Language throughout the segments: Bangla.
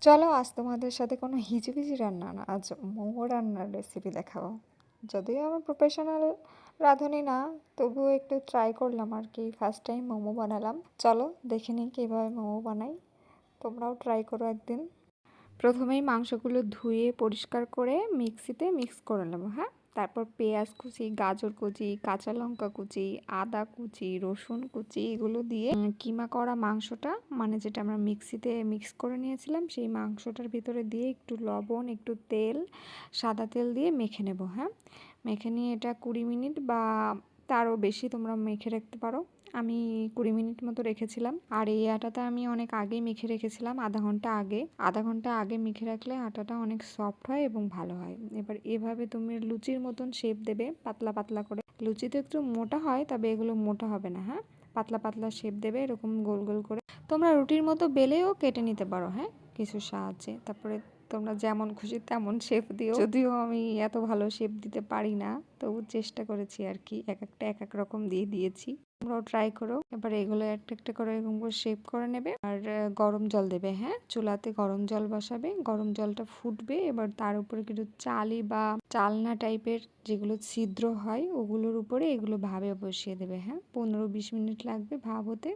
চলো আজ তোমাদের সাথে কোনো হিজিবিজি রান্না না, আজ মোমো রান্নার রেসিপি দেখাবো। যদিও আমার প্রফেশনাল রাঁধুনি না, তবুও একটু ট্রাই করলাম আর কি। ফার্স্ট টাইম মোমো বানালাম। চলো দেখে নিই কীভাবে মোমো বানাই, তোমরাও ট্রাই করো একদিন। প্রথমেই মাংসগুলো ধুয়ে পরিষ্কার করে মিক্সিতে মিক্স করে নেবো। হ্যাঁ, তারপর পেঁয়াজ কুচি, গাজর কুচি, কাঁচা লঙ্কা কুচি, আদা কুচি, রসুন কুচি এগুলো দিয়ে কিমা করা মাংসটা, মানে যেটা আমরা মিক্সিতে মিক্স করে নিয়েছিলাম, সেই মাংসটার ভিতরে দিয়ে একটু লবণ, একটু তেল, সাদা তেল দিয়ে মেখে নেব। হ্যাঁ, মেখে নিয়ে এটা 20 মিনিট বা তারও বেশি তোমরা মেখে রাখতে পারো। আমি 20 মিনিট মতো রেখেছিলাম। আর এই আটাটা আমি অনেক আগেই মেখে রেখেছিলাম, আধা ঘন্টা আগে মেখে রাখলে আটাটা অনেক সফট হয় এবং ভালো হয়। এবার এভাবে তুমি লুচির মতন শেপ দেবে, পাতলা পাতলা করে। লুচি তো একটু মোটা হয়, তবে এগুলো মোটা হবে না। হ্যাঁ, পাতলা পাতলা শেপ দেবে, এরকম গোল গোল করে। তোমরা রুটির মতো বেলেও কেটে নিতে পারো, হ্যাঁ, কিছুর সাহায্যে। তারপরে তোমরা যেমন খুশি তেমন শেপ দিও। যদিও আমি এত ভালো শেপ দিতে পারি না, তবু চেষ্টা করেছি আর কি, এক একটা এক এক রকম দিয়ে দিয়েছি। তোমরাও ট্রাই করো। এবার এগুলো একটা একটা করে এরকম করে শেপ করে নেবে। আর গরম জল দেবে। হ্যাঁ, চুলাতে গরম জল বসাবে, গরম জলটা ফুটবে। এবার তার উপরে কিছু চালি বা চালনা টাইপের যেগুলো ছিদ্র হয়, ওগুলোর উপরে এগুলো ভাবে বসিয়ে দেবে। হ্যাঁ, 15-20 মিনিট লাগবে ভাব হতে।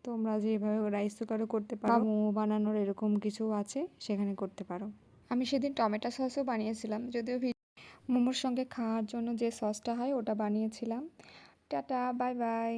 তোমরা যেভাবে রাইস কুকারে করতে পারো, মোমো বানানোর এরকম কিছু আছে, সেখানে করতে পারো। আমি সেদিন টমেটো সসও বানিয়েছিলাম, যদিও মোমোর সঙ্গে খাওয়ার জন্য যে সসটা হয় ওটা বানিয়েছিলাম। Tata, bye bye.